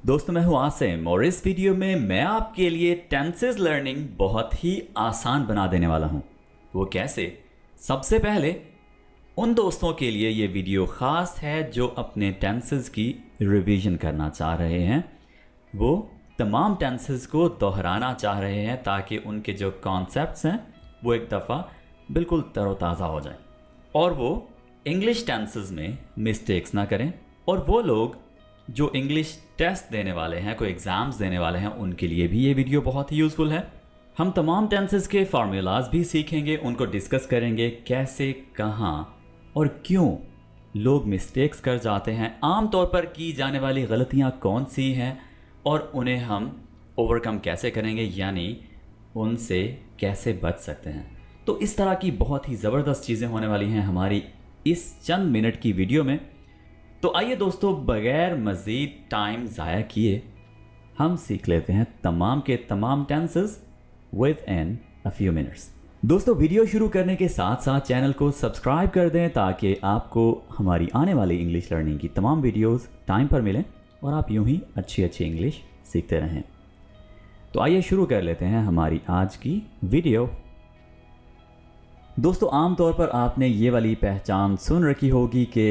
दोस्तों मैं हूं आसिम और इस वीडियो में मैं आपके लिए टेंसेस लर्निंग बहुत ही आसान बना देने वाला हूं। वो कैसे? सबसे पहले उन दोस्तों के लिए ये वीडियो ख़ास है जो अपने टेंसेस की रिवीजन करना चाह रहे हैं। वो तमाम टेंसेस को दोहराना चाह रहे हैं ताकि उनके जो कॉन्सेप्ट्स हैं वो एक दफ़ा बिल्कुल तरोताज़ा हो जाए और वो इंग्लिश टेंसेस में मिस्टेक्स ना करें। और वो लोग जो इंग्लिश टेस्ट देने वाले हैं, कोई एग्ज़ाम्स देने वाले हैं, उनके लिए भी ये वीडियो बहुत ही यूज़फुल है। हम तमाम टेंसेस के फार्मूलाज भी सीखेंगे, उनको डिस्कस करेंगे कैसे, कहाँ और क्यों लोग मिस्टेक्स कर जाते हैं, आम तौर पर की जाने वाली गलतियाँ कौन सी हैं और उन्हें हम ओवरकम कैसे करेंगे, यानी उनसे कैसे बच सकते हैं। तो इस तरह की बहुत ही ज़बरदस्त चीज़ें होने वाली हैं हमारी इस चंद मिनट की वीडियो में। तो आइए दोस्तों, बगैर मज़ीद टाइम ज़ाया किए हम सीख लेते हैं तमाम के तमाम tenses with in a few minutes. दोस्तों वीडियो शुरू करने के साथ साथ चैनल को सब्सक्राइब कर दें ताकि आपको हमारी आने वाली इंग्लिश लर्निंग की तमाम वीडियोस टाइम पर मिलें और आप यूं ही अच्छी अच्छी इंग्लिश सीखते रहें। तो आइए शुरू कर लेते हैं हमारी आज की वीडियो। दोस्तों आमतौर पर आपने ये वाली पहचान सुन रखी होगी कि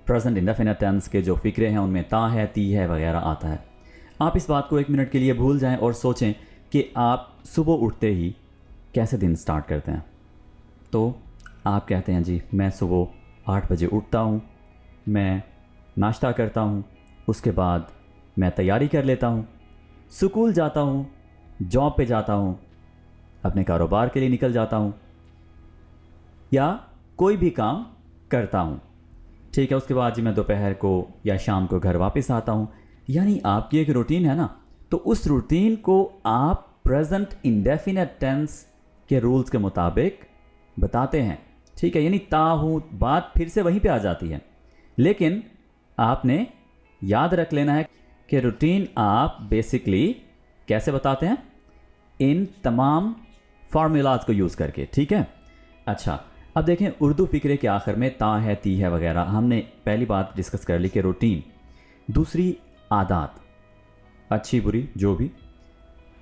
प्रेजेंट इंडेफिनिट टेंस के जो फ़िक्रे हैं उनमें ता है, ती है वगैरह आता है। आप इस बात को एक मिनट के लिए भूल जाएं और सोचें कि आप सुबह उठते ही कैसे दिन स्टार्ट करते हैं। तो आप कहते हैं जी मैं सुबह 8 बजे उठता हूँ, मैं नाश्ता करता हूँ, उसके बाद मैं तैयारी कर लेता हूँ, स्कूल जाता हूँ, जॉब पे जाता हूँ, अपने कारोबार के लिए निकल जाता हूँ या कोई भी काम करता हूँ। ठीक है, उसके बाद जी मैं दोपहर को या शाम को घर वापस आता हूँ। यानी आपकी एक रूटीन है ना, तो उस रूटीन को आप प्रेजेंट इंडेफिनिट टेंस के रूल्स के मुताबिक बताते हैं। ठीक है, यानी ता हूँ बात फिर से वहीं पे आ जाती है, लेकिन आपने याद रख लेना है कि रूटीन आप बेसिकली कैसे बताते हैं, इन तमाम फार्मूलाज को यूज़ करके। ठीक है, अच्छा अब देखें उर्दू फ़िक्रे के आखिर में ता है, ती है वगैरह हमने पहली बात डिस्कस कर ली कि रूटीन, दूसरी आदात, अच्छी बुरी जो भी।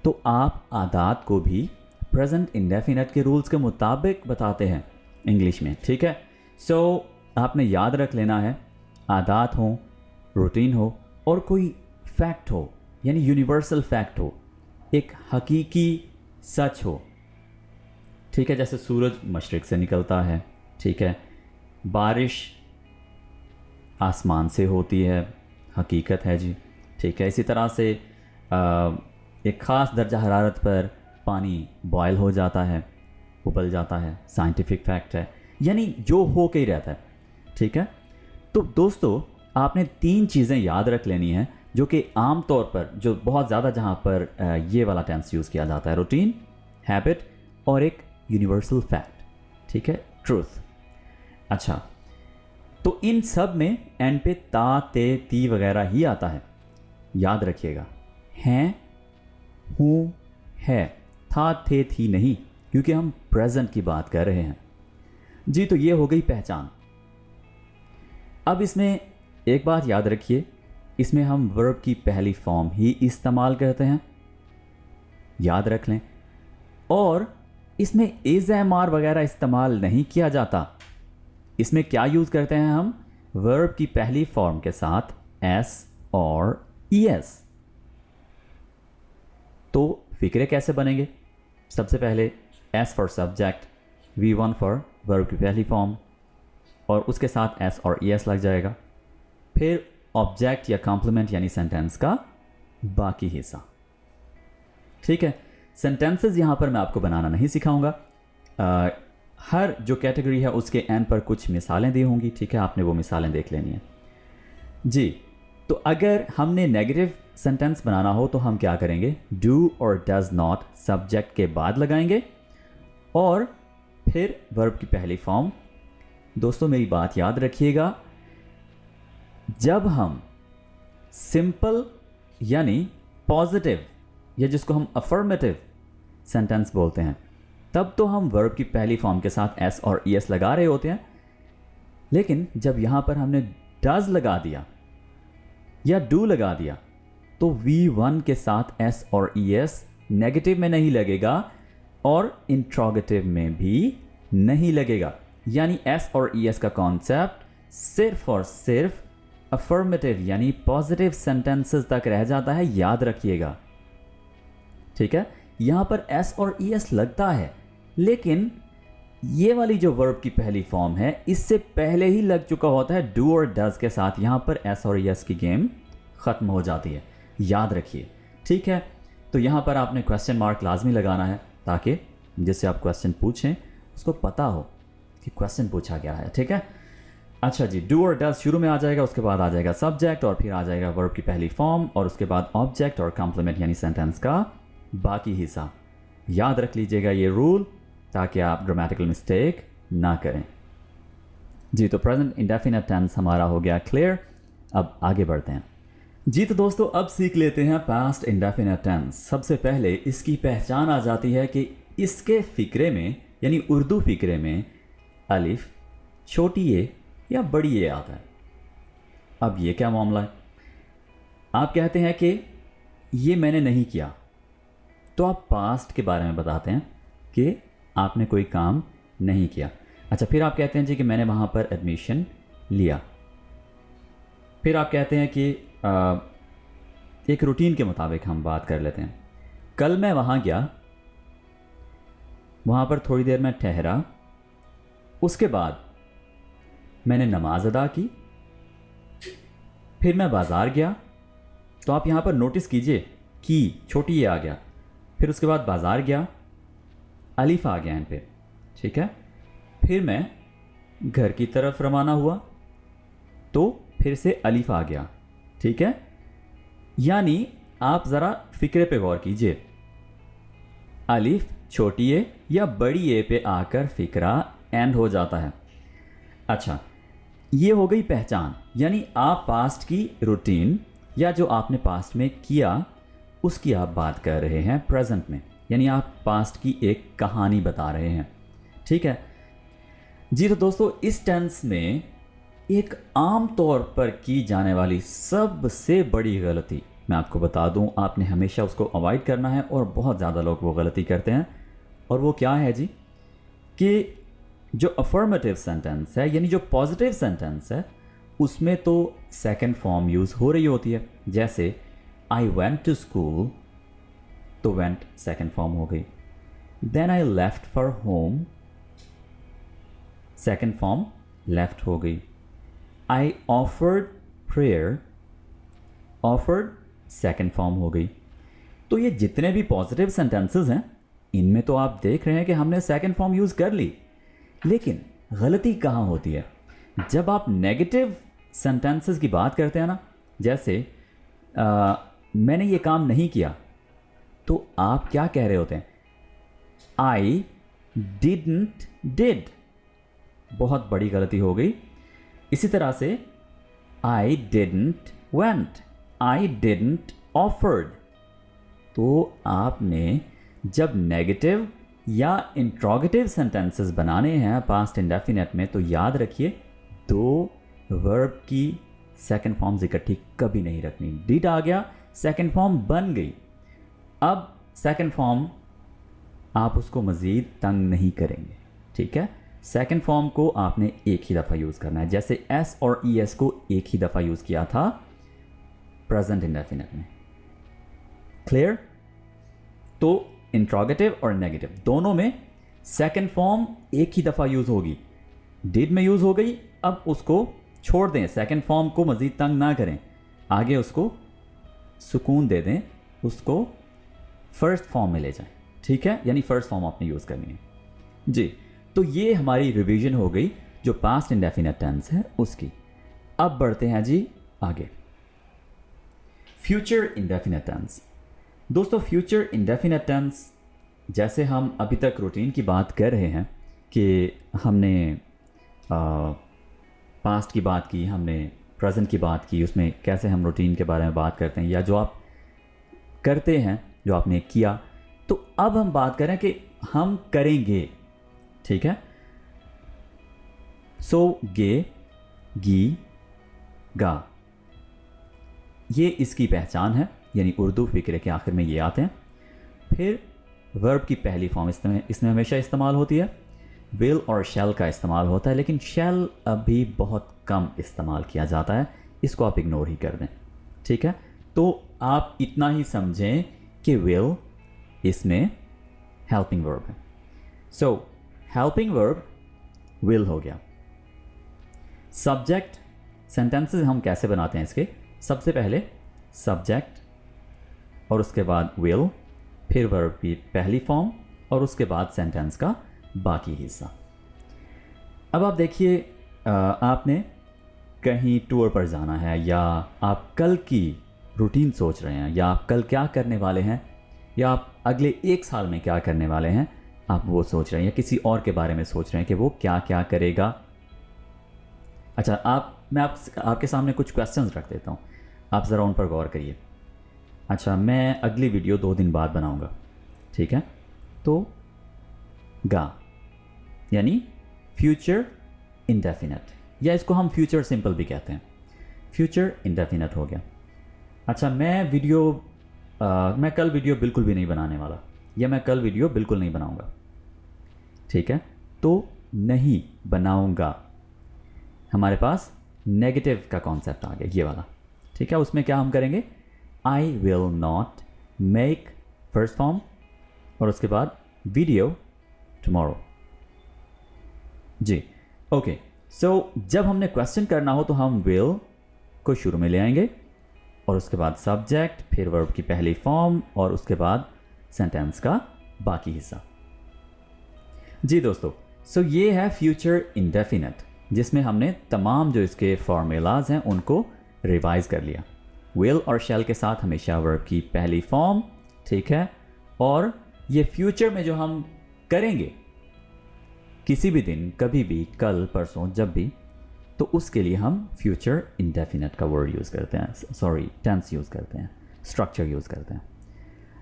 तो आप आदात को भी प्रेजेंट इंडेफिनिट के रूल्स के मुताबिक बताते हैं इंग्लिश में। ठीक है, सो आपने याद रख लेना है आदात हो, रूटीन हो और कोई फैक्ट हो, यानी यूनिवर्सल फैक्ट हो, एक हकीकी सच हो। ठीक है, जैसे सूरज मशरिक़ से निकलता है, ठीक है, बारिश आसमान से होती है, हकीकत है जी। ठीक है, इसी तरह से एक ख़ास दर्जा हरारत पर पानी बॉयल हो जाता है, उबल जाता है, साइंटिफिक फैक्ट है, यानी जो हो के ही रहता है। ठीक है, तो दोस्तों आपने 3 चीज़ें याद रख लेनी हैं जो कि आम तौर पर जो बहुत ज़्यादा जहाँ पर ये वाला टेंस यूज़ किया जाता है, रूटीन, हैबिट और एक यूनिवर्सल फैक्ट। ठीक है, ट्रूथ। अच्छा, तो इन सब में एंड पे ता, ते, ती वगैरह ही आता है, याद रखिएगा। हैं, हूँ, है, था, थे, थी नहीं, क्योंकि हम प्रेजेंट की बात कर रहे हैं जी। तो ये हो गई पहचान। अब इसमें एक बात याद रखिए, इसमें हम वर्ब की पहली फॉर्म ही इस्तेमाल करते हैं, याद रख लें। और इसमें इज, एम, आर वगैरह इस्तेमाल नहीं किया जाता। इसमें क्या यूज़ करते हैं हम, वर्ब की पहली फॉर्म के साथ एस और ईएस। तो फिक्रे कैसे बनेंगे? सबसे पहले S for subject, V1 for verb की पहली फॉर्म और उसके साथ एस और ईएस लग जाएगा। फिर ऑब्जेक्ट या कॉम्प्लीमेंट यानी सेंटेंस का बाकी हिस्सा। ठीक है, सेंटेंसेस यहाँ पर मैं आपको बनाना नहीं सिखाऊंगा। हर जो कैटेगरी है उसके एंड पर कुछ मिसालें दी होंगी। ठीक है, आपने वो मिसालें देख लेनी है जी। तो अगर हमने नेगेटिव सेंटेंस बनाना हो तो हम क्या करेंगे, डू और डज नॉट सब्जेक्ट के बाद लगाएंगे और फिर वर्ब की पहली फॉर्म। दोस्तों मेरी बात याद रखिएगा, जब हम सिंपल यानी पॉजिटिव या जिसको हम अफर्मेटिव सेंटेंस बोलते हैं, तब तो हम वर्ब की पहली फॉर्म के साथ एस और ईएस लगा रहे होते हैं। लेकिन जब यहाँ पर हमने डज लगा दिया या डू लगा दिया तो V1 के साथ S और ES नेगेटिव में नहीं लगेगा और इंट्रोगेटिव में भी नहीं लगेगा। यानी S और ES का कॉन्सेप्ट सिर्फ और सिर्फ अफर्मेटिव यानी पॉजिटिव सेंटेंसेस तक रह जाता है, याद रखिएगा। ठीक है, यहां पर S और ES लगता है, लेकिन ये वाली जो वर्ब की पहली फॉर्म है इससे पहले ही लग चुका होता है डू और डज के साथ। यहां पर S और ES की गेम खत्म हो जाती है, याद रखिए। ठीक है, तो यहां पर आपने क्वेश्चन मार्क लाजमी लगाना है ताकि जिससे आप क्वेश्चन पूछें उसको पता हो कि क्वेश्चन पूछा गया है। ठीक है, अच्छा जी, डू और डज शुरू में आ जाएगा, उसके बाद आ जाएगा सब्जेक्ट और फिर आ जाएगा वर्ब की पहली फॉर्म और उसके बाद ऑब्जेक्ट और कॉम्प्लीमेंट यानी सेंटेंस का बाकी हिस्सा। याद रख लीजिएगा ये रूल ताकि आप ग्रामेटिकल मिस्टेक ना करें। जी, तो प्रेजेंट इंडेफिनिट टेंस हमारा हो गया क्लियर। अब आगे बढ़ते हैं जी। तो दोस्तों अब सीख लेते हैं पास्ट इंडेफिनिट टेंस। सबसे पहले इसकी पहचान आ जाती है कि इसके फिक्रे में यानी उर्दू फिक्रे में अलिफ छोटी ए या बड़ी ए आता है। अब ये क्या मामला है? आप कहते हैं कि ये मैंने नहीं किया, तो आप पास्ट के बारे में बताते हैं कि आपने कोई काम नहीं किया। अच्छा, फिर आप कहते हैं जी कि मैंने वहाँ पर एडमिशन लिया। फिर आप कहते हैं कि एक रूटीन के मुताबिक हम बात कर लेते हैं। कल मैं वहाँ गया, वहाँ पर थोड़ी देर मैं ठहरा, उसके बाद मैंने नमाज अदा की, फिर मैं बाज़ार गया। तो आप यहाँ पर नोटिस कीजिए कि छोटी ये आ गया, फिर उसके बाद बाज़ार गया, अलिफ आ गया इन पे। ठीक है, फिर मैं घर की तरफ रवाना हुआ तो फिर से अलिफ आ गया। ठीक है, यानी आप ज़रा फ़िक्रे पे गौर कीजिए, अलिफ छोटी ए या बड़ी ए पे आकर फ़िक्रा एंड हो जाता है। अच्छा, ये हो गई पहचान, यानी आप पास्ट की रूटीन या जो आपने पास्ट में किया उसकी आप बात कर रहे हैं प्रेजेंट में, यानी आप पास्ट की एक कहानी बता रहे हैं। ठीक है जी। तो दोस्तों इस टेंस में एक आम तौर पर की जाने वाली सबसे बड़ी गलती मैं आपको बता दूं, आपने हमेशा उसको अवॉइड करना है और बहुत ज़्यादा लोग वो गलती करते हैं। और वो क्या है जी कि जो अफर्मेटिव सेंटेंस है यानी जो पॉजिटिव सेंटेंस है उसमें तो सेकंड फॉर्म यूज़ हो रही होती है। जैसे आई वेंट टू स्कूल, तो वेंट सेकंड फॉर्म हो गई। Then I left for home, second form left हो गई। I offered prayer, offered second form हो गई। तो ये जितने भी पॉजिटिव सेंटेंसेस हैं इनमें तो आप देख रहे हैं कि हमने सेकंड फॉर्म यूज़ कर ली, लेकिन गलती कहाँ होती है? जब आप नेगेटिव सेंटेंसेस की बात करते हैं ना, जैसे मैंने ये काम नहीं किया, तो आप क्या कह रहे होते हैं? आई डिडंट डिड, बहुत बड़ी गलती हो गई। इसी तरह से I didn't went, I didn't offered. तो आपने जब नेगेटिव या इंट्रोगेटिव सेंटेंसेस बनाने हैं पास्ट इंडेफिनिट में, तो याद रखिए दो वर्ब की सेकंड फॉर्म्स इकट्ठी कभी नहीं रखनी। डिड आ गया, सेकंड फॉर्म बन गई। अब सेकंड फॉर्म आप उसको मज़ीद तंग नहीं करेंगे। ठीक है, सेकंड फॉर्म को आपने एक ही दफ़ा यूज़ करना है। जैसे एस और ई एस को एक ही दफ़ा यूज़ किया था प्रेजेंट इंडेफिनिट में। क्लियर? तो इंट्रोगेटिव और नेगेटिव दोनों में सेकंड फॉर्म एक ही दफ़ा यूज़ होगी। डिड में यूज़ हो गई, अब उसको छोड़ दें, सेकंड फॉर्म को मज़ीद तंग ना करें, आगे उसको सुकून दे दें, उसको फर्स्ट फॉर्म में ले जाएं। ठीक है, यानी फर्स्ट फॉर्म आपने यूज़ करनी है जी। तो ये हमारी रिवीजन हो गई जो पास्ट इंडेफिनिट टेंस है उसकी। अब बढ़ते हैं जी आगे, फ्यूचर इंडेफिनिट टेंस। दोस्तों फ्यूचर इंडेफिनिट टेंस, जैसे हम अभी तक रूटीन की बात कर रहे हैं कि हमने पास्ट की बात की, हमने प्रेजेंट की बात की, उसमें कैसे हम रूटीन के बारे में बात करते हैं या जो आप करते हैं, जो आपने किया। तो अब हम बात करें कि हम करेंगे। ठीक है, सो गे, गी, गा, ये इसकी पहचान है। यानी उर्दू फ़िक्रे के आखिर में ये आते हैं। फिर वर्ब की पहली फॉर्म इसमें हमेशा इस्तेमाल होती है। विल और शैल का इस्तेमाल होता है, लेकिन शैल अभी बहुत कम इस्तेमाल किया जाता है, इसको आप इग्नोर ही कर दें, ठीक है। तो आप इतना ही समझें कि विल इसमें हेल्पिंग वर्ब है। सो हेल्पिंग वर्ब विल हो गया। सब्जेक्ट सेंटेंसेस हम कैसे बनाते हैं इसके, सबसे पहले सब्जेक्ट और उसके बाद विल, फिर वर्ब की पहली फॉर्म और उसके बाद सेंटेंस का बाकी हिस्सा। अब आप देखिए, आपने कहीं टूर पर जाना है, या आप कल की रूटीन सोच रहे हैं, या आप कल क्या करने वाले हैं, या आप अगले 1 साल में क्या करने वाले हैं, आप वो सोच रहे हैं, या किसी और के बारे में सोच रहे हैं कि वो क्या क्या करेगा। अच्छा, मैं आपके सामने कुछ क्वेश्चंस रख देता हूँ, आप ज़रा उन पर गौर करिए। अच्छा, मैं अगली वीडियो 2 दिन बाद बनाऊँगा, ठीक है। तो गा यानी फ्यूचर इंडेफिनिट, या इसको हम फ्यूचर सिंपल भी कहते हैं। फ्यूचर इंडेफिनिट हो गया। अच्छा, मैं कल वीडियो बिल्कुल भी नहीं बनाने वाला, या मैं कल वीडियो बिल्कुल नहीं बनाऊंगा, ठीक है। तो नहीं बनाऊंगा, हमारे पास नेगेटिव का कॉन्सेप्ट आ गया, ये वाला, ठीक है। उसमें क्या हम करेंगे, I will not make first form और उसके बाद वीडियो टुमारो। जी, ओके। सो जब हमने क्वेश्चन करना हो तो हम विल को शुरू में ले आएंगे और उसके बाद सब्जेक्ट, फिर वर्ब की पहली फॉर्म और उसके बाद सेंटेंस का बाकी हिस्सा। जी दोस्तों, सो ये है फ्यूचर इंडेफिनिट, जिसमें हमने तमाम जो इसके फॉर्मूलाज हैं उनको रिवाइज कर लिया। विल और शैल के साथ हमेशा वर्ब की पहली फॉर्म, ठीक है। और ये फ्यूचर में जो हम करेंगे किसी भी दिन, कभी भी, कल, परसों, जब भी, तो उसके लिए हम फ्यूचर इंडेफिनिट का वर्ड यूज़ करते हैं, सॉरी टेंस यूज़ करते हैं, स्ट्रक्चर यूज़ करते हैं।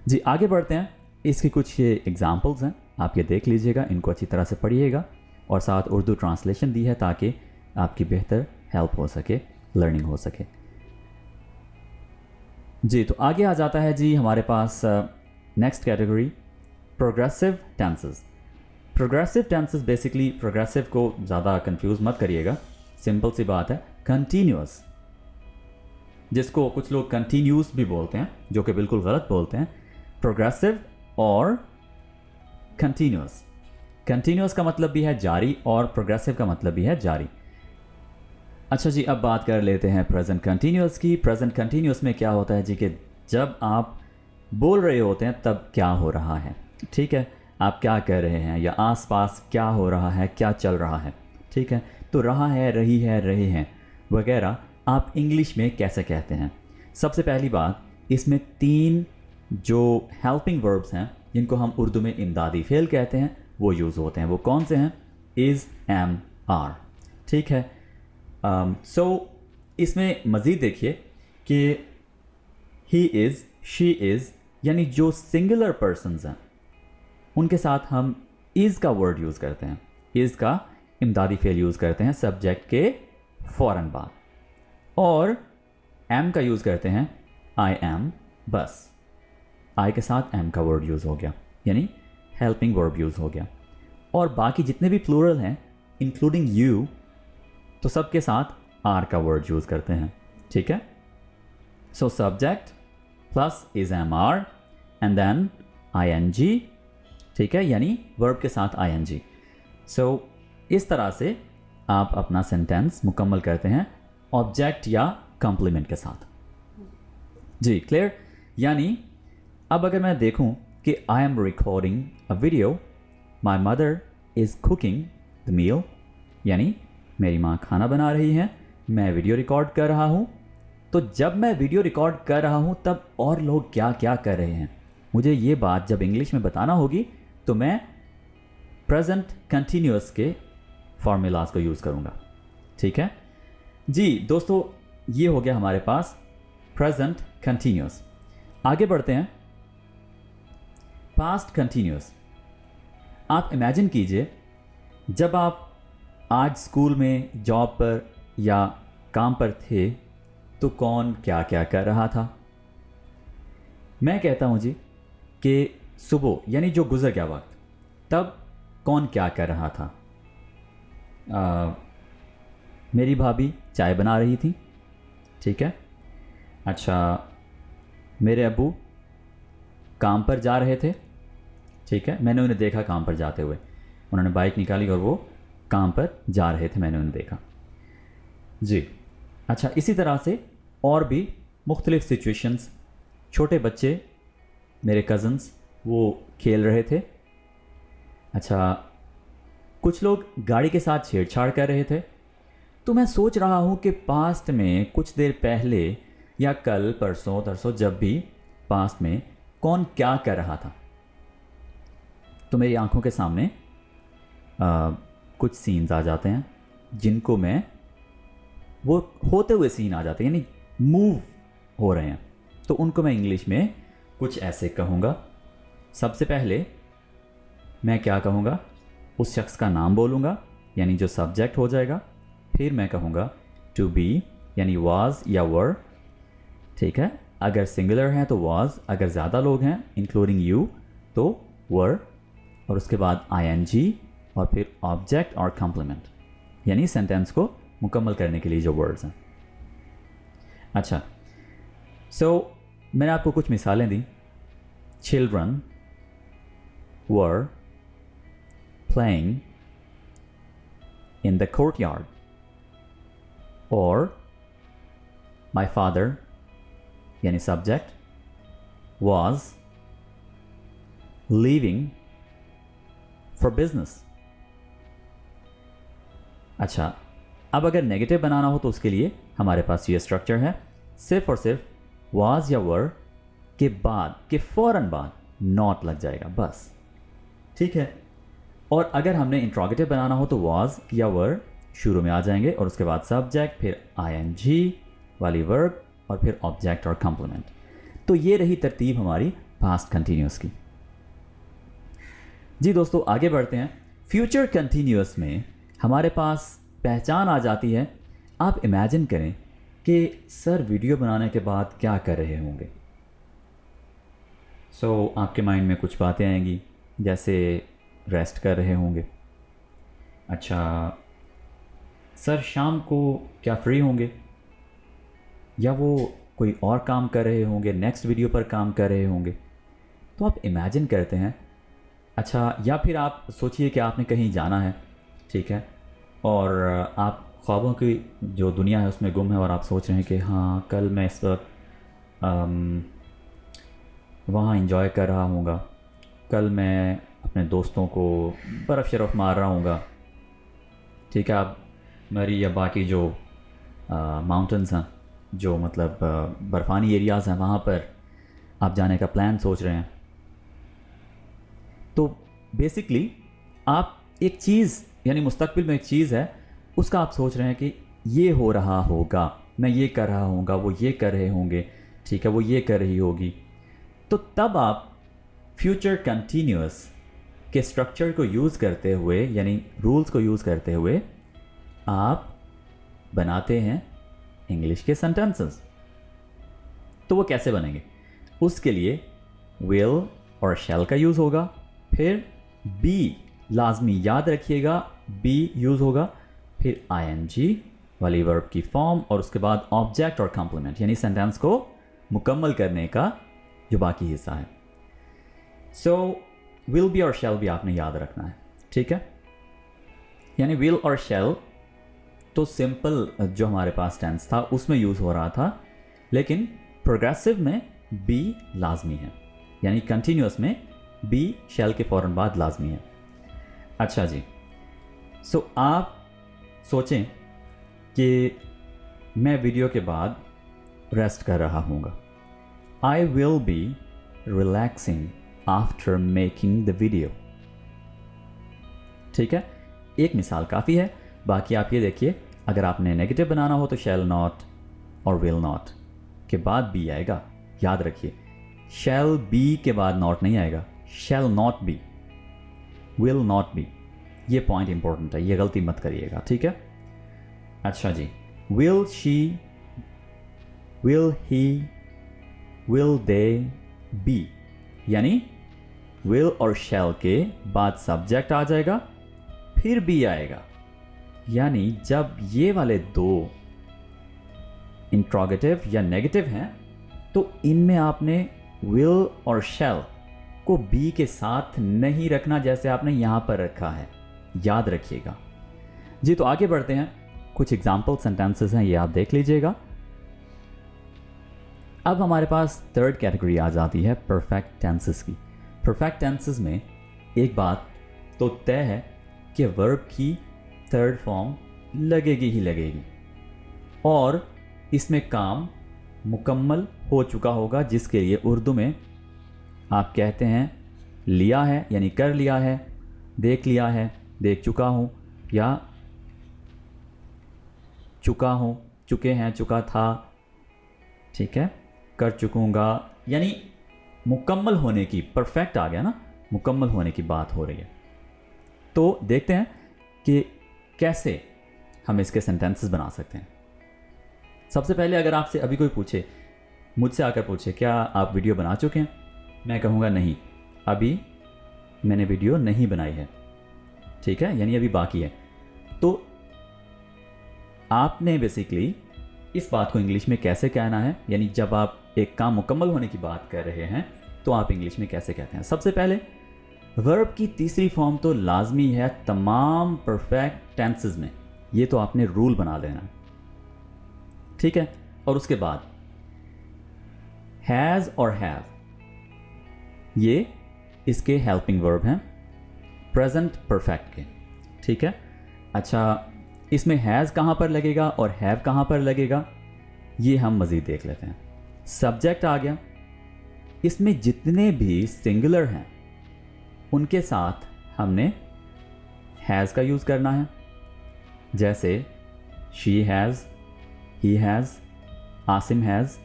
जी, आगे बढ़ते हैं। इसकी कुछ ये एग्जांपल्स हैं, आप ये देख लीजिएगा, इनको अच्छी तरह से पढ़िएगा और साथ उर्दू ट्रांसलेशन दी है ताकि आपकी बेहतर हेल्प हो सके, लर्निंग हो सके। जी, तो आगे आ जाता है जी हमारे पास next category, progressive tenses. Progressive tenses basically, progressive को ज़्यादा कंफ्यूज मत करिएगा, सिंपल सी बात है, कंटिन्यूअस, जिसको कुछ लोग कंटिन्यूस भी बोलते हैं, जो कि बिल्कुल गलत बोलते हैं। प्रोग्रेसिव और कंटिन्यूअस, कंटिन्यूअस का मतलब भी है जारी और प्रोग्रेसिव का मतलब भी है जारी। अच्छा जी, अब बात कर लेते हैं प्रेजेंट कंटिन्यूअस की। प्रेजेंट कंटिन्यूअस में क्या होता है जी कि जब आप बोल रहे होते हैं तब क्या हो रहा है, ठीक है, आप क्या कर रहे हैं या आसपास क्या हो रहा है, क्या चल रहा है, ठीक है। तो रहा है, रही है, रहे हैं वगैरह आप इंग्लिश में कैसे कहते हैं। सबसे पहली बात, इसमें 3 जो हेल्पिंग वर्ब्स हैं जिनको हम उर्दू में इमदादी फ़ेल कहते हैं वो यूज़ होते हैं। वो कौन से हैं, इज़, एम, आर, ठीक है। सो इसमें मज़ीद देखिए कि ही इज़, शी इज़, यानी जो सिंगुलर पर्सन्स हैं उनके साथ हम इज़ का वर्ड यूज़ करते हैं, इज़ का इमदादी फ़ेल यूज़ करते हैं सब्जेक्ट के फ़ौरन बाद, और एम का यूज़ करते हैं आई एम, बस आई के साथ एम का वर्ड यूज़ हो गया, यानी हेल्पिंग वर्ब यूज़ हो गया। और बाकी जितने भी प्लूरल हैं इंक्लूडिंग यू, तो सबके साथ आर का वर्ड यूज़ करते हैं, ठीक है। So subject plus is am are and then I N G, ठीक है, यानी वर्ब के साथ आई एन जी। सो इस तरह से आप अपना सेंटेंस मुकम्मल करते हैं ऑब्जेक्ट या कॉम्प्लीमेंट के साथ। जी, क्लियर। यानी अब अगर मैं देखूं कि I am recording a video, my mother is cooking the meal, यानी मेरी माँ खाना बना रही हैं, मैं वीडियो रिकॉर्ड कर रहा हूँ। तो जब मैं वीडियो रिकॉर्ड कर रहा हूँ तब और लोग क्या क्या कर रहे हैं, मुझे ये बात जब इंग्लिश में बताना होगी तो मैं प्रेजेंट कंटिन्यूअस के फॉर्मूलाज को यूज़ करूँगा, ठीक है जी। दोस्तों, ये हो गया हमारे पास प्रेजेंट कंटिन्यूअस। आगे बढ़ते हैं, पास्ट कंटिन्यूअस। आप इमेजिन कीजिए जब आप आज स्कूल में, जॉब पर या काम पर थे तो कौन क्या क्या कर रहा था। मैं कहता हूँ जी कि सुबह यानी जो गुजर गया वक्त, तब कौन क्या कर रहा था? मेरी भाभी चाय बना रही थी, ठीक है। अच्छा, मेरे अब्बू काम पर जा रहे थे, ठीक है। मैंने उन्हें देखा काम पर जाते हुए, उन्होंने बाइक निकाली और वो काम पर जा रहे थे, मैंने उन्हें देखा जी। अच्छा, इसी तरह से और भी मुख्तलिफ़ सिचुएशंस। छोटे बच्चे, मेरे कज़न्स, वो खेल रहे थे। अच्छा, कुछ लोग गाड़ी के साथ छेड़छाड़ कर रहे थे। तो मैं सोच रहा हूँ कि पास्ट में कुछ देर पहले या कल परसों तरसों जब भी पास्ट में कौन क्या कर रहा था, तो मेरी आंखों के सामने कुछ सीन्स आ जाते हैं जिनको मैं, वो होते हुए सीन आ जाते हैं यानी मूव हो रहे हैं, तो उनको मैं इंग्लिश में कुछ ऐसे कहूँगा। सबसे पहले मैं क्या कहूँगा, उस शख्स का नाम बोलूँगा यानी जो सब्जेक्ट हो जाएगा। फिर मैं कहूँगा टू बी यानी वाज या वर, ठीक है। अगर सिंगुलर है तो वाज, अगर ज़्यादा लोग हैं इंक्लूडिंग यू तो वर, और उसके बाद आईएनजी और फिर ऑब्जेक्ट और कॉम्प्लीमेंट यानी सेंटेंस को मुकम्मल करने के लिए जो वर्ड्स हैं। अच्छा, सो मैंने आपको कुछ मिसालें दी। Children were playing in the courtyard, और माई फादर यानी subject was leaving for business। अच्छा, अब अगर नेगेटिव बनाना हो तो उसके लिए हमारे पास ये स्ट्रक्चर है, सिर्फ और सिर्फ was या were के बाद, के फ़ौरन बाद not लग जाएगा बस, ठीक है। और अगर हमने इंट्रोगेटिव बनाना हो तो was या were शुरू में आ जाएंगे और उसके बाद सब्जेक्ट, फिर ing वाली वर्ब और फिर ऑब्जेक्ट और कॉम्प्लीमेंट। तो ये रही तरतीब हमारी पास्ट कंटिन्यूस की। जी दोस्तों, आगे बढ़ते हैं। फ्यूचर कंटिन्यूस में हमारे पास पहचान आ जाती है। आप इमेजिन करें कि सर वीडियो बनाने के बाद क्या कर रहे होंगे। सो आपके माइंड में कुछ बातें आएंगी, जैसे रेस्ट कर रहे होंगे। अच्छा, सर शाम को क्या फ्री होंगे, या वो कोई और काम कर रहे होंगे, नेक्स्ट वीडियो पर काम कर रहे होंगे। तो आप इमेजिन करते हैं। अच्छा, या फिर आप सोचिए कि आपने कहीं जाना है, ठीक है, और आप ख्वाबों की जो दुनिया है उसमें गुम है और आप सोच रहे हैं कि हाँ कल मैं इस वक्त वहाँ इंजॉय कर रहा हूँगा, कल मैं अपने दोस्तों को बर्फ़ शरफ़ मार रहा हूँगा, ठीक है। आप मरी या बाकी जो माउंटेन्स हैं, जो मतलब बर्फ़ानी एरियाज़ हैं, वहाँ पर आप जाने का प्लान सोच रहे हैं। तो बेसिकली आप एक चीज़ यानी मुस्तकबिल में एक चीज़ है, उसका आप सोच रहे हैं कि ये हो रहा होगा, मैं ये कर रहा हूँगा, वो ये कर रहे होंगे, ठीक है, वो ये कर रही होगी। तो तब आप फ्यूचर कंटिन्यूअस के स्ट्रक्चर को यूज़ करते हुए यानी रूल्स को यूज़ करते हुए आप बनाते हैं इंग्लिश के सेंटेंसेस। तो वो कैसे बनेंगे? उसके लिए विल और शैल का यूज़ होगा, फिर बी लाजमी याद रखिएगा, बी यूज़ होगा, फिर आईएनजी वाली वर्ब की फॉर्म, और उसके बाद ऑब्जेक्ट और कॉम्प्लीमेंट यानी सेंटेंस को मुकम्मल करने का जो बाकी हिस्सा है। सो विल बी और शैल भी आपने याद रखना है, ठीक है। यानी विल और शैल तो सिंपल जो हमारे पास टेंस था उसमें यूज़ हो रहा था, लेकिन प्रोग्रेसिव में बी लाजमी है, यानी कंटिन्यूअस में बी शैल के फ़ौरन बाद लाजमी है। अच्छा जी, सो आप सोचें कि मैं वीडियो के बाद रेस्ट कर रहा हूँगा। I will be relaxing after making the video, ठीक है। एक मिसाल काफ़ी है, बाकी आप ये देखिए, अगर आपने नेगेटिव बनाना हो तो शैल नॉट और विल नॉट के बाद बी आएगा, याद रखिए। शैल बी के बाद नॉट नहीं आएगा, shall not be, will not be. ये पॉइंट इंपॉर्टेंट है, ये गलती मत करिएगा, ठीक है। अच्छा जी, will she, will he, will they, be, यानी विल और शैल के बाद सब्जेक्ट आ जाएगा, फिर बी आएगा। यानी जब ये वाले दो इंट्रोगेटिव या नेगेटिव हैं तो इनमें आपने विल और शैल को बी के साथ नहीं रखना जैसे आपने यहां पर रखा है, याद रखिएगा जी। तो आगे बढ़ते हैं, कुछ एग्जाम्पल सेंटेंसेस हैं, ये आप देख लीजिएगा। अब हमारे पास थर्ड कैटेगरी आ जाती है परफेक्ट टेंसेस की। परफेक्ट टेंसेस में एक बात तो तय है कि वर्ब की थर्ड फॉर्म लगेगी ही लगेगी और इसमें काम मुकम्मल हो चुका होगा, जिसके लिए उर्दू में आप कहते हैं लिया है, यानी कर लिया है, देख लिया है, देख चुका हूँ, या चुका हूँ, चुके हैं, चुका था, ठीक है, कर चुकूँगा, यानी मुकम्मल होने की, परफेक्ट आ गया ना, मुकम्मल होने की बात हो रही है। तो देखते हैं कि कैसे हम इसके सेंटेंसेस बना सकते हैं। सबसे पहले अगर आपसे अभी कोई पूछे, मुझसे आकर पूछे क्या आप वीडियो बना चुके हैं, मैं कहूँगा नहीं, अभी मैंने वीडियो नहीं बनाई है, ठीक है, यानी अभी बाकी है। तो आपने बेसिकली इस बात को इंग्लिश में कैसे कहना है, यानी जब आप एक काम मुकम्मल होने की बात कर रहे हैं तो आप इंग्लिश में कैसे कहते हैं। सबसे पहले वर्ब की तीसरी फॉर्म तो लाजमी है तमाम परफेक्ट टेंसेस में, ये तो आपने रूल बना लेना, ठीक है। और उसके बाद हैज़ और हैव, ये इसके हेल्पिंग वर्ब हैं प्रेजेंट परफेक्ट के, ठीक है। अच्छा, इसमें हैज़ कहाँ पर लगेगा और हैव कहाँ पर लगेगा, ये हम मज़ीद देख लेते हैं। सब्जेक्ट आ गया, इसमें जितने भी सिंगुलर हैं उनके साथ हमने हैज़ का यूज़ करना है, जैसे she has, he has, Asim has,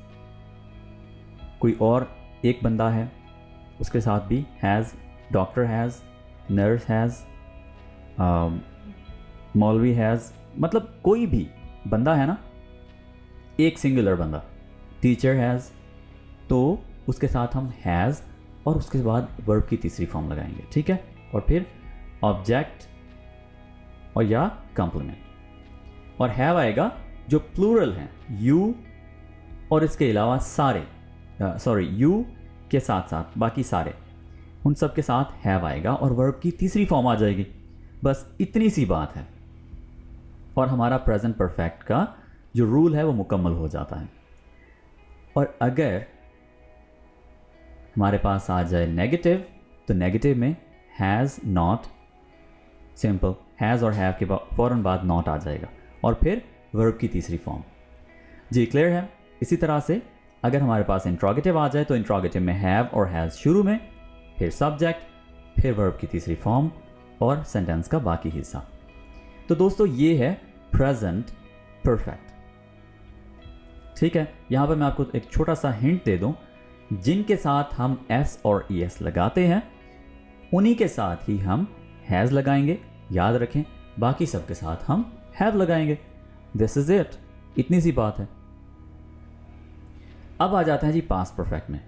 कोई और एक बंदा है उसके साथ भी has, doctor has, nurse has, मौलवी हैज़, मतलब कोई भी बंदा है ना, एक सिंगुलर बंदा, टीचर हैज़, तो उसके साथ हम हैज़ और उसके बाद वर्ब की तीसरी फॉर्म लगाएंगे, ठीक है। और फिर ऑब्जेक्ट और या कॉम्प्लीमेंट, और हैव आएगा जो प्लूरल हैं, यू और इसके अलावा सारे, यू के साथ साथ बाकी सारे, उन सब के साथ हैव आएगा और वर्ब की तीसरी फॉर्म आ जाएगी। बस इतनी सी बात है और हमारा प्रेजेंट परफेक्ट का जो रूल है वो मुकम्मल हो जाता है। और अगर हमारे पास आ जाए नेगेटिव, तो नेगेटिव में हैज़, नॉट, सिंपल हैज़ और हैव के फ़ौरन बाद नॉट आ जाएगा और फिर वर्ब की तीसरी फॉर्म। जी क्लियर है। इसी तरह से अगर हमारे पास इंट्रोगेटिव आ जाए तो इंट्रोगेटिव में हैव और हैज़ शुरू में, फिर सब्जेक्ट, फिर वर्ब की तीसरी फॉर्म और सेंटेंस का बाकी हिस्सा। तो दोस्तों ये है प्रेजेंट परफेक्ट, ठीक है। यहाँ पर मैं आपको एक छोटा सा हिंट दे दूँ, जिनके साथ हम एस और ई एस लगाते हैं उन्हीं के साथ ही हम हैज़ लगाएंगे, याद रखें, बाकी सब के साथ हम हैव लगाएंगे। दिस इज इट, इतनी सी बात है। अब आ जाता है जी पास्ट परफेक्ट में।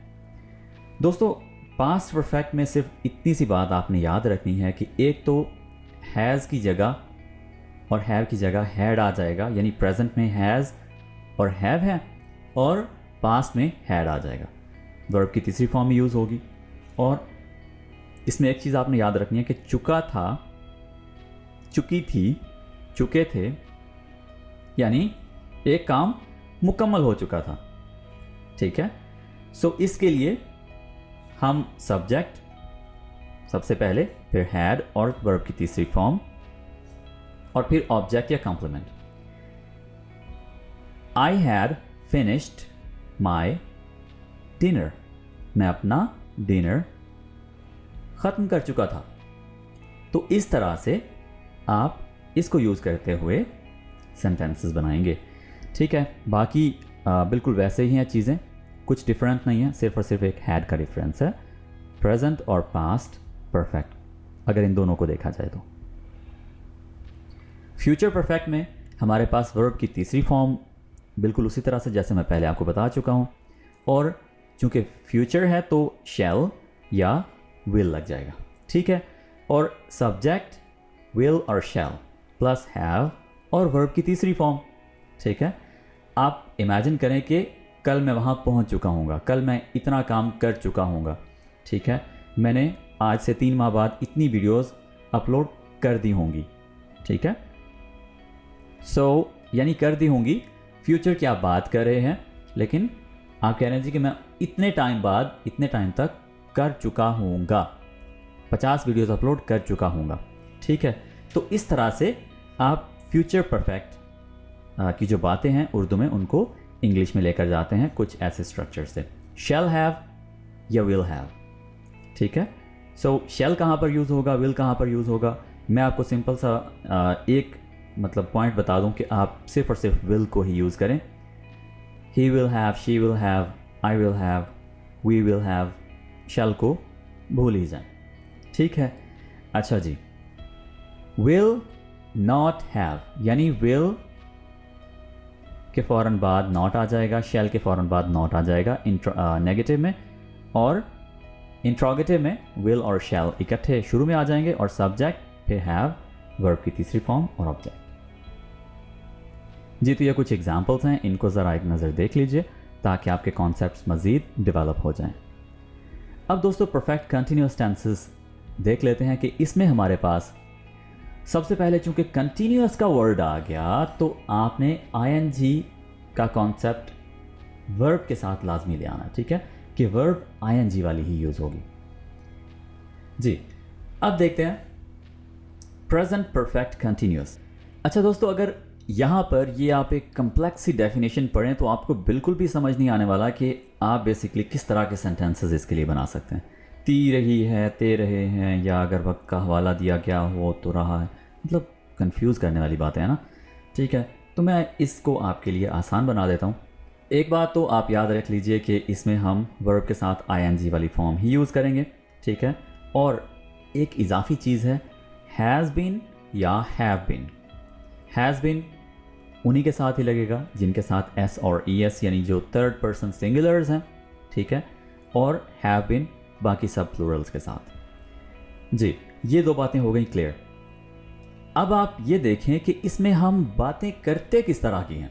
दोस्तों पास्ट परफेक्ट में सिर्फ इतनी सी बात आपने याद रखनी है कि एक तो हैज़ की जगह और हैव की जगह हैड आ जाएगा, यानी प्रेजेंट में हैज़ और हैव है और पास्ट में हैड आ जाएगा, वर्ब की तीसरी फॉर्म यूज़ होगी। और इसमें एक चीज़ आपने याद रखनी है कि चुका था, चुकी थी, चुके थे, यानी एक काम मुकम्मल हो चुका था, ठीक है। सो इसके लिए हम सब्जेक्ट सबसे पहले, फिर हैड और वर्ब की तीसरी फॉर्म और फिर ऑब्जेक्ट या complement. I had finished my dinner, मैं अपना डिनर ख़त्म कर चुका था। तो इस तरह से आप इसको यूज़ करते हुए सेंटेंसेस बनाएंगे, ठीक है। बाकी बिल्कुल वैसे ही हैं चीज़ें, कुछ डिफरेंट नहीं है, सिर्फ और सिर्फ एक हैड का डिफरेंस है, प्रेजेंट और पास्ट परफेक्ट अगर इन दोनों को देखा जाए तो। फ्यूचर परफेक्ट में हमारे पास वर्ब की तीसरी फॉर्म बिल्कुल उसी तरह से जैसे मैं पहले आपको बता चुका हूँ, और चूँकि फ्यूचर है तो शैल या विल लग जाएगा, ठीक है। और सब्जेक्ट विल और शैल प्लस हैव और वर्ब की तीसरी फॉर्म, ठीक है। आप इमेजिन करें कि कल मैं वहाँ पहुँच चुका हूँगा, कल मैं इतना काम कर चुका हूँगा, ठीक है। मैंने आज से 3 माह बाद इतनी वीडियोस अपलोड कर दी होंगी, ठीक है। सो यानी कर दी होंगी, फ्यूचर की आप बात कर रहे हैं, लेकिन आप कह रहे हैं जी कि मैं इतने टाइम बाद इतने टाइम तक कर चुका हूँगा, 50 वीडियोस अपलोड कर चुका हूँगा, ठीक है। तो इस तरह से आप फ्यूचर परफेक्ट की जो बातें हैं उर्दू में उनको इंग्लिश में लेकर जाते हैं कुछ ऐसे स्ट्रक्चर से, शैल हैव या विल हैव, ठीक है। सो शैल कहाँ पर यूज़ होगा, विल कहाँ पर यूज़ होगा, मैं आपको सिंपल सा एक मतलब पॉइंट बता दूं कि आप सिर्फ और सिर्फ विल को ही यूज़ करें। He will have, she will have, I will have, we will have, shall को भूल ही जाएं, ठीक है। अच्छा जी, विल नॉट हैव यानी विल के फ़ौरन बाद नॉट आ जाएगा, शैल के फ़ौरन बाद नॉट आ जाएगा नेगेटिव में, और इंट्रोगेटिव में विल और शैल इकट्ठे शुरू में आ जाएंगे और सब्जेक्ट फिर हैव, वर्ब की तीसरी फॉर्म और ऑब्जेक्ट। जी, तो ये कुछ एग्जाम्पल्स हैं, इनको ज़रा एक नज़र देख लीजिए ताकि आपके कॉन्सेप्ट्स मज़ीद डेवलप हो जाएं। अब दोस्तों परफेक्ट कंटिन्यूस टेंसेस देख लेते हैं कि इसमें हमारे पास सबसे पहले चूंकि कंटिन्यूस का वर्ड आ गया तो आपने आईएनजी का कॉन्सेप्ट वर्ब के साथ लाजमी ले आना, ठीक है, कि वर्ब आईएनजी वाली ही यूज़ होगी। जी, अब देखते हैं प्रेजेंट परफेक्ट कंटिन्यूस। अच्छा दोस्तों, अगर यहाँ पर ये आप एक कम्प्लेक्स सी डेफिनेशन पढ़ें तो आपको बिल्कुल भी समझ नहीं आने वाला कि आप बेसिकली किस तरह के सेंटेंसेस इसके लिए बना सकते हैं। ती रही है, ते रहे हैं, या अगर वक्त का हवाला दिया गया हो तो रहा है, मतलब कंफ्यूज करने वाली बात है ना, ठीक है। तो मैं इसको आपके लिए आसान बना देता हूँ। एक बात तो आप याद रख लीजिए कि इसमें हम वर्ब के साथ आईएनजी वाली फॉर्म ही यूज़ करेंगे, ठीक है। और एक इजाफी चीज़ है हैज़ बीन या हैव बीन। हैज़ बीन उन्हीं के साथ ही लगेगा जिनके साथ एस और ई एस यानी जो थर्ड पर्सन सिंगुलर्स हैं, ठीक है, और हैव बीन बाकी सब प्लूरल्स के साथ। जी, ये दो बातें हो गई क्लियर। अब आप ये देखें कि इसमें हम बातें करते किस तरह की हैं।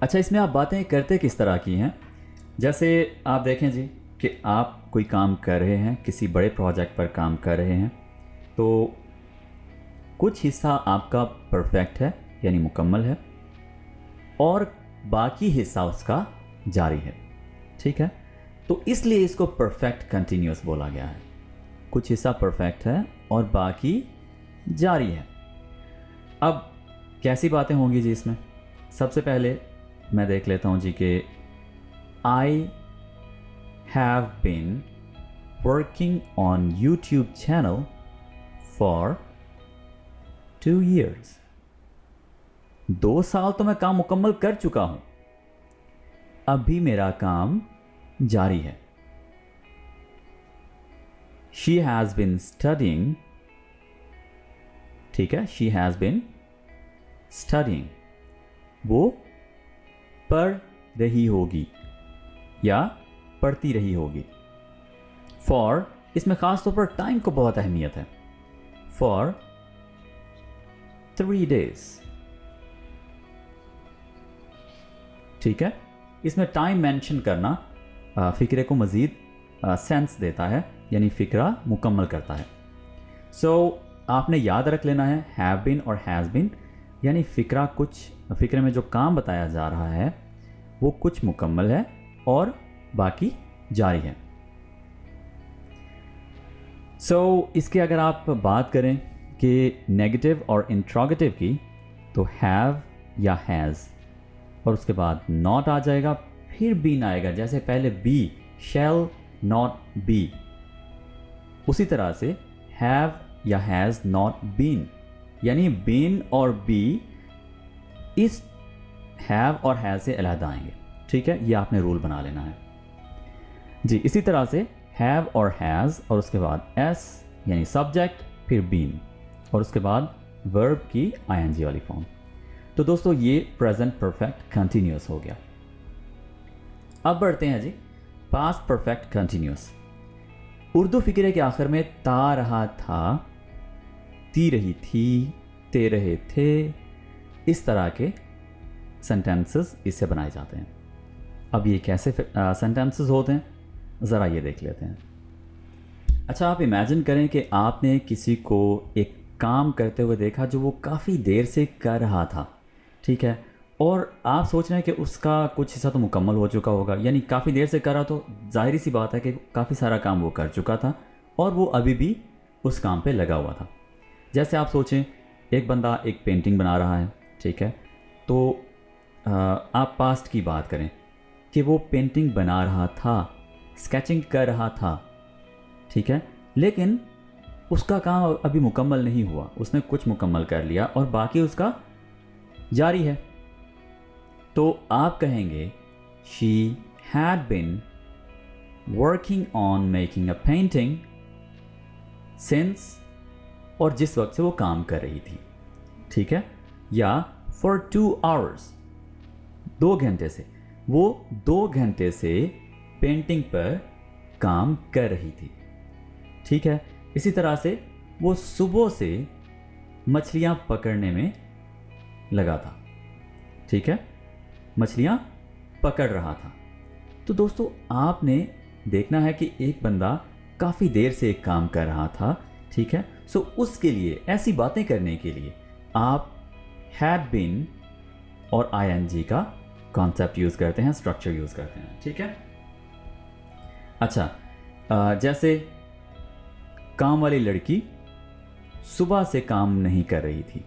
अच्छा, इसमें आप बातें करते किस तरह की हैं, जैसे आप देखें जी कि आप कोई काम कर रहे हैं, किसी बड़े प्रोजेक्ट पर काम कर रहे हैं, तो कुछ हिस्सा आपका परफेक्ट है यानी मुकम्मल है और बाकी हिस्सा उसका जारी है, ठीक है। तो इसलिए इसको परफेक्ट कंटिन्यूस बोला गया है। कुछ हिस्सा परफेक्ट है और बाकी जारी है। अब कैसी बातें होंगी जी इसमें? सबसे पहले मैं देख लेता हूं जी कि I have been working on YouTube channel for 2 years। 2 साल तो मैं काम मुकम्मल कर चुका हूं, अभी मेरा काम जारी है। शी हैज बिन स्टडिंग, ठीक है, शी हैज बिन स्टडिंग, वो पढ़ रही होगी या पढ़ती रही होगी। फॉर, इसमें खास तौर पर टाइम को बहुत अहमियत है। फॉर 3 days, ठीक है। इसमें टाइम मेंशन करना फ़िक्रे को मज़ीद सेंस देता है, यानी फ़िक्रा मुकम्मल करता है। सो आपने याद रख लेना है हैव बीन और हैज़ बीन, यानी फ़िक्रा कुछ, फ़िक्रे में जो काम बताया जा रहा है वो कुछ मुकम्मल है और बाकी जारी है। सो इसके अगर आप बात करें कि नेगेटिव और इंट्रोगेटिव की, तो हैव या हैज़ और उसके बाद नॉट आ जाएगा, फिर बीन आएगा, जैसे पहले बी, शैल नॉट बी, उसी तरह से हैव या हैज़ नॉट बीन, यानी बीन और बी इस हैव और हैज़ से अलहदा आएंगे, ठीक है। ये आपने रूल बना लेना है जी। इसी तरह से हैव और हैज़ और उसके बाद एस यानी सब्जेक्ट, फिर बीन और उसके बाद वर्ब की आईएनजी वाली फॉर्म। तो दोस्तों ये प्रेजेंट परफेक्ट कंटिन्यूस हो गया। अब बढ़ते हैं जी पास्ट परफेक्ट कंटिन्यूस। उर्दू फिक्रे के आखिर में ता रहा था, ती रही थी, ते रहे थे, इस तरह के सेंटेंसेस इससे बनाए जाते हैं। अब ये कैसे सेंटेंसेस होते हैं, ज़रा ये देख लेते हैं। अच्छा, आप इमेजिन करें कि आपने किसी को एक काम करते हुए देखा जो वो काफ़ी देर से कर रहा था, ठीक है, और आप सोच रहे हैं कि उसका कुछ हिस्सा तो मुकम्मल हो चुका होगा, यानी काफ़ी देर से कर रहा, तो जाहिर सी बात है कि काफ़ी सारा काम वो कर चुका था और वो अभी भी उस काम पे लगा हुआ था। जैसे आप सोचें, एक बंदा एक पेंटिंग बना रहा है, ठीक है, तो आप पास्ट की बात करें कि वो पेंटिंग बना रहा था, स्केचिंग कर रहा था, ठीक है, लेकिन उसका काम अभी मुकम्मल नहीं हुआ, उसने कुछ मुकम्मल कर लिया और बाकी उसका जारी है। तो आप कहेंगे she had been working on making a painting since, और जिस वक्त से वो काम कर रही थी, ठीक है, या फॉर 2 hours, 2 घंटे से, वो 2 घंटे से पेंटिंग पर काम कर रही थी, ठीक है। इसी तरह से वो सुबह से मछलियां पकड़ने में लगा था, ठीक है, मछलियां पकड़ रहा था। तो दोस्तों, आपने देखना है कि एक बंदा काफ़ी देर से एक काम कर रहा था, ठीक है, सो उसके लिए, ऐसी बातें करने के लिए आप हैड बीन और आईएनजी का कॉन्सेप्ट यूज़ करते हैं, स्ट्रक्चर यूज़ करते हैं, ठीक है। अच्छा, जैसे काम वाली लड़की सुबह से काम नहीं कर रही थी,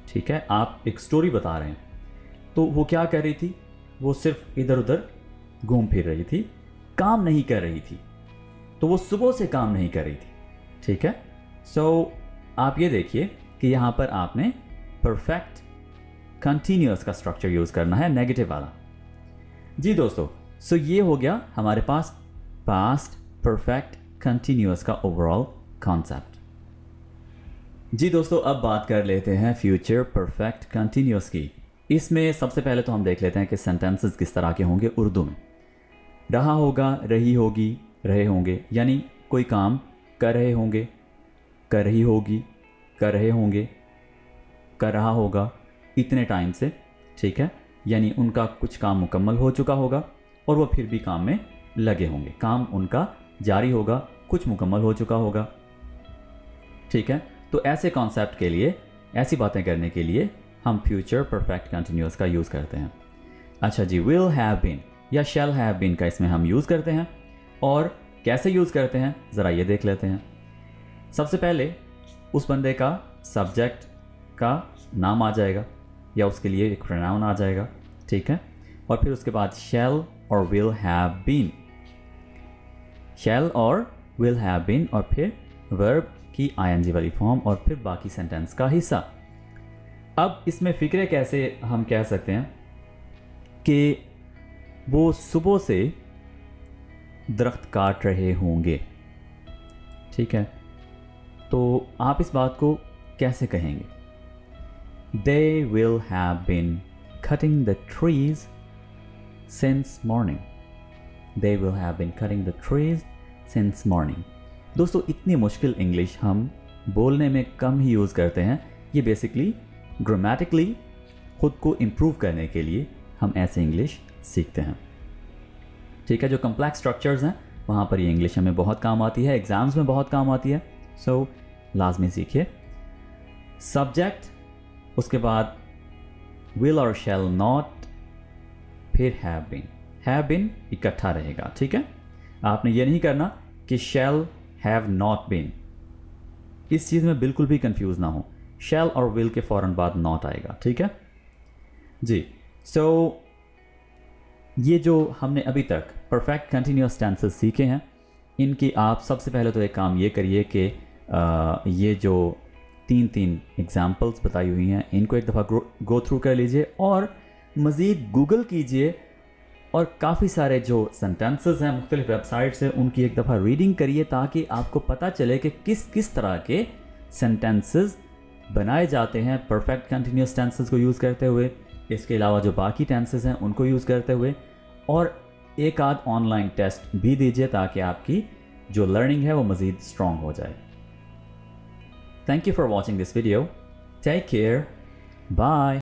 ठीक है, आप एक स्टोरी बता रहे हैं, तो वो क्या कर रही थी, वो सिर्फ इधर उधर घूम फिर रही थी, काम नहीं कर रही थी, तो वो सुबह से काम नहीं कर रही थी, ठीक है। सो आप ये देखिए कि यहाँ पर आपने परफेक्ट कंटिन्यूअस का स्ट्रक्चर यूज़ करना है, नेगेटिव वाला। जी दोस्तों, सो ये हो गया हमारे पास पास्ट परफेक्ट कंटिन्यूअस का ओवरऑल कॉन्सेप्ट। जी दोस्तों, अब बात कर लेते हैं फ्यूचर परफेक्ट कंटिन्यूअस की। इसमें सबसे पहले तो हम देख लेते हैं कि सेंटेंसेस किस तरह के होंगे उर्दू में। रहा होगा, रही होगी, रहे होंगे, यानी कोई काम कर रहे होंगे, कर रही होगी, कर रहे होंगे, कर रहा होगा इतने टाइम से, ठीक है, यानी उनका कुछ काम मुकम्मल हो चुका होगा और वो फिर भी काम में लगे होंगे, काम उनका जारी होगा, कुछ मुकम्मल हो चुका होगा, ठीक है। तो ऐसे कॉन्सेप्ट के लिए, ऐसी बातें करने के लिए हम फ्यूचर परफेक्ट कंटिन्यूअस का यूज़ करते हैं। अच्छा जी, विल हैव बीन या शैल हैव बीन का इसमें हम यूज़ करते हैं, और कैसे यूज़ करते हैं ज़रा ये देख लेते हैं। सबसे पहले उस बंदे का सब्जेक्ट का नाम आ जाएगा या उसके लिए एक प्रोनाउन आ जाएगा, ठीक है, और फिर उसके बाद शैल और विल हैव बीन, शैल और विल हैव बीन, और फिर वर्ब की आईएनजी वाली फॉर्म, और फिर बाकी सेंटेंस का हिस्सा। अब इसमें फ़िक्रे कैसे हम कह सकते हैं कि वो सुबह से दरख्त काट रहे होंगे, ठीक है, तो आप इस बात को कैसे कहेंगे? They will have been cutting the trees since morning. They will have been cutting the trees since morning. दोस्तों, इतनी मुश्किल इंग्लिश हम बोलने में कम ही यूज़ करते हैं। ये बेसिकली ग्रामेटिकली खुद को इम्प्रूव करने के लिए हम ऐसे इंग्लिश सीखते हैं, ठीक है। जो कम्प्लेक्स स्ट्रक्चर्स हैं वहाँ पर ये इंग्लिश हमें बहुत काम आती है, एग्ज़ाम्स में बहुत काम आती है, सो लाजमी सीखिए। सब्जेक्ट, उसके बाद विल और शैल नॉट, फिर हैव बीन इकट्ठा रहेगा, ठीक है। आपने ये नहीं करना कि शैल हैव नॉट बीन, इस चीज़ में बिल्कुल भी कंफ्यूज ना हो, शैल और विल के फ़ौरन बाद नॉट आएगा, ठीक है जी। सो ये जो हमने अभी तक परफेक्ट कंटिन्यूअस टेंसेस सीखे हैं, इनकी आप सबसे पहले तो एक काम ये करिए कि ये जो 3 एग्जाम्पल्स बताई हुई हैं इनको एक दफ़ा गो थ्रू कर लीजिए, और मज़ीद गूगल कीजिए, और काफ़ी सारे जो सेंटेंसेस हैं मुख्तलिफ वेबसाइट से उनकी एक दफ़ा रीडिंग करिए, ताकि आपको पता चले कि किस किस तरह के सेंटेंसेस बनाए जाते हैं परफेक्ट कंटिन्यूअस टेंसेस को यूज़ करते हुए, इसके अलावा जो बाकी टेंसेस हैं उनको यूज़ करते हुए, और एक आध ऑनलाइन टेस्ट भी दीजिए ताकि आपकी जो लर्निंग है वो मज़ीद स्ट्रॉन्ग हो जाए। Thank you for watching this video. Take care. Bye.